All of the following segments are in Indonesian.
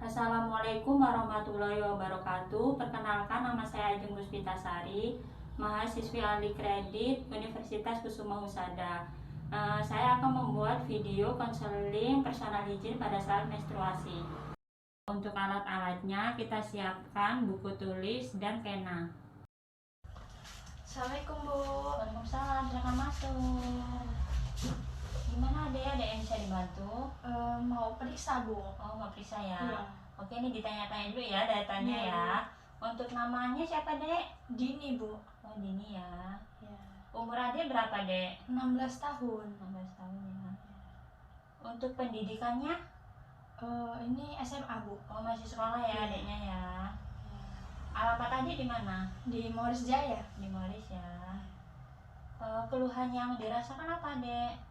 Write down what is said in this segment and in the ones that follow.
Assalamualaikum warahmatullahi wabarakatuh. Perkenalkan, nama saya Ajeng Puspitasari, mahasiswi ahli kredit Universitas Kusuma Husada. Saya akan membuat video konseling personal hygiene pada saat menstruasi. Untuk alat-alatnya kita siapkan buku tulis dan pena. Assalamualaikum Bu. Waalaikumsalam, silakan masuk. Gimana adek yang bisa dibantu? Mau periksa Bu. Oh, mau periksa ya? Iya. Oke, ini ditanya-tanya dulu ya datanya Iya, ya. Untuk namanya siapa dek? Dini Bu. Oh, Dini ya. Ya. Umur adek berapa dek? 16 tahun. 16 tahun ya. Untuk pendidikannya? Ini SMA Bu. Oh, masih sekolah ya Iya. adeknya ya. Alamat adik di mana? Di Morris Jaya. Di Moris ya. Keluhan yang dirasakan apa dek?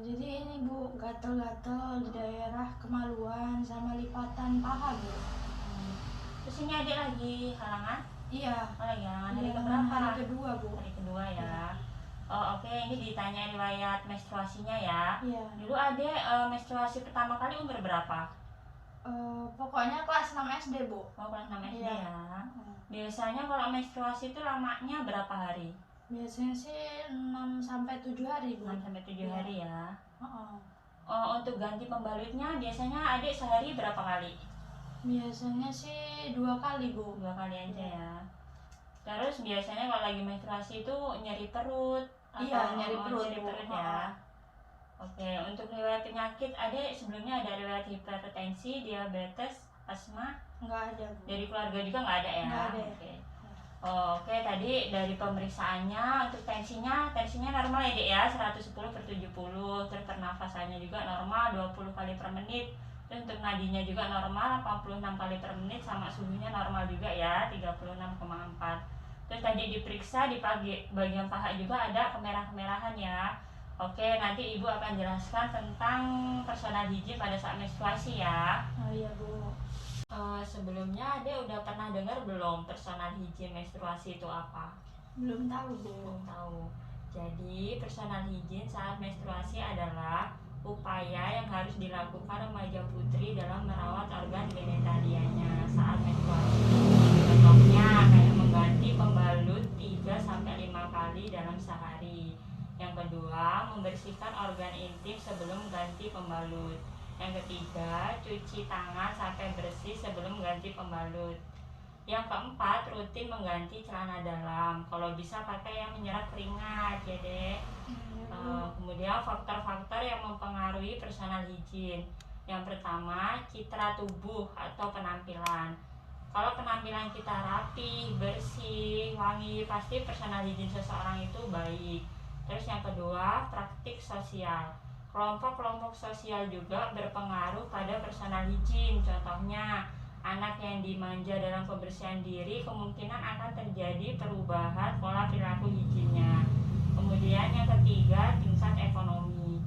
Jadi ini Bu, gatel-gatel di daerah kemaluan sama lipatan paha Bu. Terus ini adik lagi halangan? Iya. Oh, lagi halangan hari Iya, keberapa? hari kedua Bu. Hari kedua ya. Oh, oke, ini ditanya riwayat menstruasinya ya. Iya. Dulu adek menstruasi pertama kali umur berapa? Pokoknya kelas 6 SD Bu. Oh, kelas 6 SD Iya. ya. Biasanya kalau menstruasi itu lamanya berapa hari? Biasanya sih 6 sampai 7 hari Bu. 6 sampai 7 Iya. hari ya. Heeh. Untuk ganti pembalutnya biasanya adik sehari berapa kali? Biasanya sih 2 kali Bu. 2 kali aja ya. Terus biasanya kalau lagi menstruasi itu nyeri perut atau Iya, nyeri perut, nyeri Bu. perut ya. Oke, untuk riwayat penyakit adik sebelumnya ada riwayat hipertensi, diabetes, asma? Enggak ada Bu. Dari keluarga juga nggak ada ya? Nggak ada. Oke. Oke, tadi dari pemeriksaannya untuk tensinya normal ya dek ya, 110/70. Terus pernafasannya juga normal 20 kali per menit. Terus untuk nadinya juga normal 86 kali per menit, sama suhunya normal juga ya, 36,4. Terus tadi diperiksa di bagian paha juga ada kemerah-kemerahan ya. Oke, nanti ibu akan jelaskan tentang personal hygiene pada saat menstruasi ya. Oh iya Bu. Sebelumnya Ade udah pernah dengar belum personal hygiene menstruasi itu apa? Belum tahu Bu. Belum tahu. Jadi personal hygiene saat menstruasi adalah upaya yang harus dilakukan remaja putri dalam merawat organ genitalianya saat menstruasi. Contohnya kayak mengganti pembalut 3-5 kali dalam sehari. Yang kedua, membersihkan organ intim sebelum ganti pembalut. Yang ketiga, cuci tangan sampai bersih sebelum ganti pembalut. Yang keempat, rutin mengganti celana dalam. Kalau bisa pakai yang menyerap keringat ya dek. Kemudian faktor-faktor yang mempengaruhi personal hygiene. Yang pertama, citra tubuh atau penampilan. Kalau penampilan kita rapi, bersih, wangi, pasti personal hygiene seseorang itu baik. Terus yang kedua, praktik sosial. Kelompok-kelompok sosial juga berpengaruh pada personal hygiene. Contohnya, anak yang dimanja dalam kebersihan diri kemungkinan akan terjadi perubahan pola perilaku hygiene-nya. Kemudian yang ketiga, tingkat ekonomi.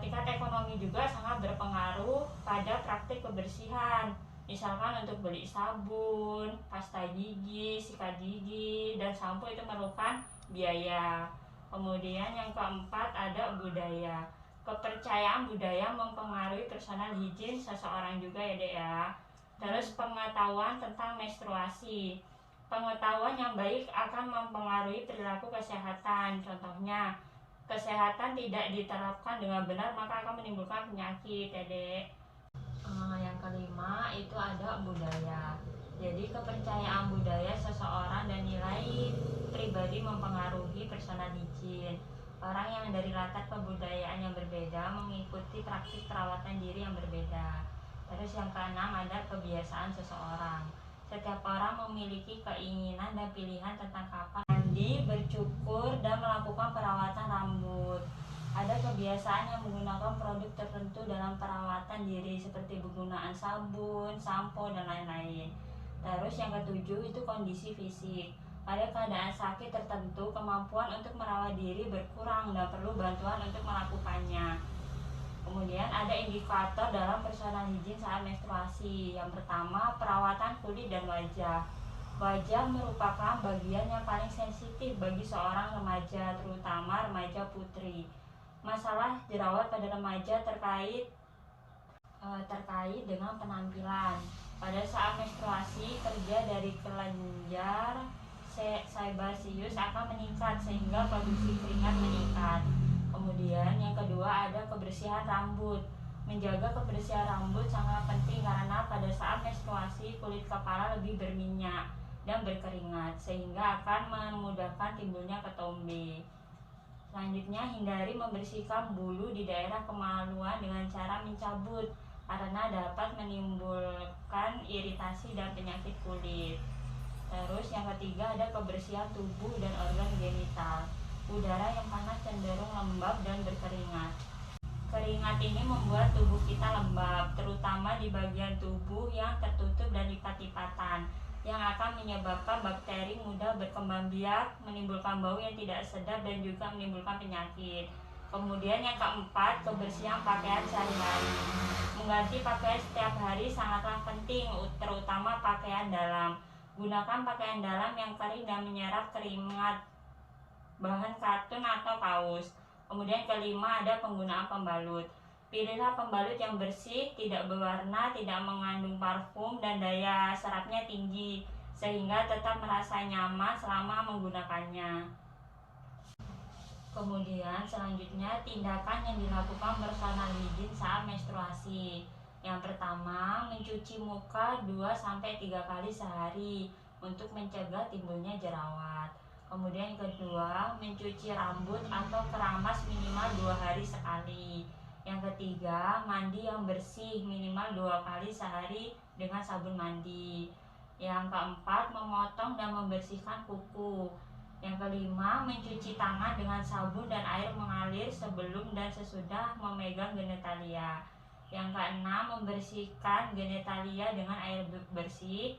Tingkat ekonomi juga sangat berpengaruh pada praktik kebersihan. Misalkan untuk beli sabun, pasta gigi, sikat gigi, dan sampo itu memerlukan biaya. Kemudian yang keempat ada budaya. Kepercayaan budaya mempengaruhi personal hygiene seseorang juga ya dek ya. Terus pengetahuan tentang menstruasi. Pengetahuan yang baik akan mempengaruhi perilaku kesehatan. Contohnya, kesehatan tidak diterapkan dengan benar maka akan menimbulkan penyakit ya dek. Yang kelima itu ada budaya. Jadi kepercayaan budaya seseorang dan nilai pribadi mempengaruhi personal hygiene. Orang yang dari latar kebudayaan yang berbeda mengikuti praktik perawatan diri yang berbeda. Terus yang keenam ada kebiasaan seseorang. Setiap orang memiliki keinginan dan pilihan tentang kapan mandi, bercukur, dan melakukan perawatan rambut. Ada kebiasaan yang menggunakan produk tertentu dalam perawatan diri seperti penggunaan sabun, sampo, dan lain-lain. Terus yang ketujuh itu kondisi fisik. Pada keadaan sakit tertentu, kemampuan untuk merawat diri berkurang dan perlu bantuan untuk melakukannya. Kemudian ada indikator dalam personal hygiene saat menstruasi. Yang pertama, perawatan kulit dan wajah. Wajah merupakan bagian yang paling sensitif bagi seorang remaja, terutama remaja putri. Masalah jerawat pada remaja terkait terkait dengan penampilan. Pada saat menstruasi, kerja dari kelenjar sebaceous akan meningkat sehingga produksi keringat meningkat. Kemudian yang kedua ada kebersihan rambut. Menjaga kebersihan rambut sangat penting karena pada saat menstruasi kulit kepala lebih berminyak dan berkeringat sehingga akan memudahkan timbulnya ketombe. Selanjutnya, hindari membersihkan bulu di daerah kemaluan dengan cara mencabut karena dapat menimbulkan iritasi dan penyakit kulit. Terus yang ketiga ada kebersihan tubuh dan organ genital. Udara yang panas cenderung lembab dan berkeringat. Keringat ini membuat tubuh kita lembab, terutama di bagian tubuh yang tertutup dan lipat-lipatan, yang akan menyebabkan bakteri mudah berkembang biak, menimbulkan bau yang tidak sedap dan juga menimbulkan penyakit. Kemudian yang keempat, kebersihan pakaian sehari-hari. Mengganti pakaian setiap hari sangatlah penting, terutama pakaian dalam. Gunakan pakaian dalam yang kering dan menyerap keringat, bahan katun atau kaos. Kemudian kelima ada penggunaan pembalut. Pilihlah pembalut yang bersih, tidak berwarna, tidak mengandung parfum, dan daya serapnya tinggi sehingga tetap merasa nyaman selama menggunakannya. Kemudian selanjutnya tindakan yang dilakukan personal hygiene saat menstruasi. Yang pertama, mencuci muka 2-3 kali sehari untuk mencegah timbulnya jerawat. Kemudian yang kedua, mencuci rambut atau keramas minimal 2 hari sekali. Yang ketiga, mandi yang bersih minimal 2 kali sehari dengan sabun mandi. Yang keempat, memotong dan membersihkan kuku. Yang kelima, mencuci tangan dengan sabun dan air mengalir sebelum dan sesudah memegang genitalia. Yang keenam, membersihkan genitalia dengan air bersih.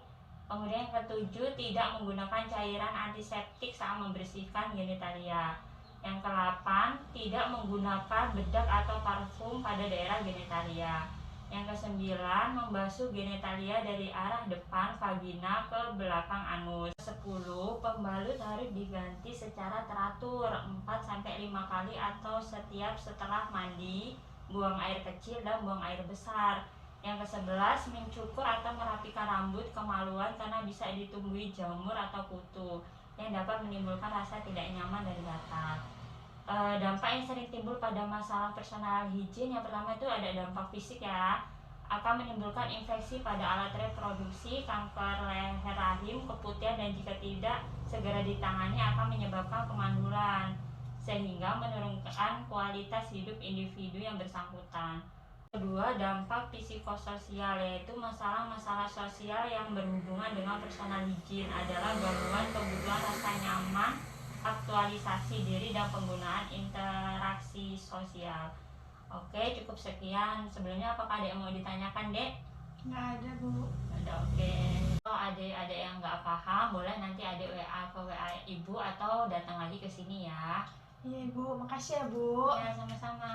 Kemudian yang ketujuh, tidak menggunakan cairan antiseptik saat membersihkan genitalia. Yang ke-8, tidak menggunakan bedak atau parfum pada daerah genitalia. Yang ke-9, membasuh genitalia dari arah depan vagina ke belakang anus. 10, pembalut harus diganti secara teratur 4-5 kali atau setiap setelah mandi, buang air kecil dan buang air besar. Yang ke-11, mencukur atau merapikan rambut kemaluan karena bisa ditumbuhi jamur atau kutu yang dapat menimbulkan rasa tidak nyaman dan gatal. Dampak yang sering timbul pada masalah personal hygiene, yang pertama itu ada dampak fisik ya, akan menimbulkan infeksi pada alat reproduksi, kanker leher rahim, keputihan, dan jika tidak segera ditangani akan menyebabkan kemandulan sehingga menurunkan kualitas hidup individu yang bersangkutan. Kedua, dampak psikososial, yaitu masalah-masalah sosial yang berhubungan dengan personal hygiene adalah gangguan kebutuhan rasa nyaman, aktualisasi diri, dan penggunaan interaksi sosial. Oke, cukup sekian. Sebelumnya apakah ada yang mau ditanyakan, Dek? Nggak ada, Bu. Ada, oke. Kalau ada yang nggak paham, boleh nanti Adek WA ke WA Ibu atau datang lagi ke sini ya. Iya, Bu. Makasih ya, Bu. Ya, sama-sama.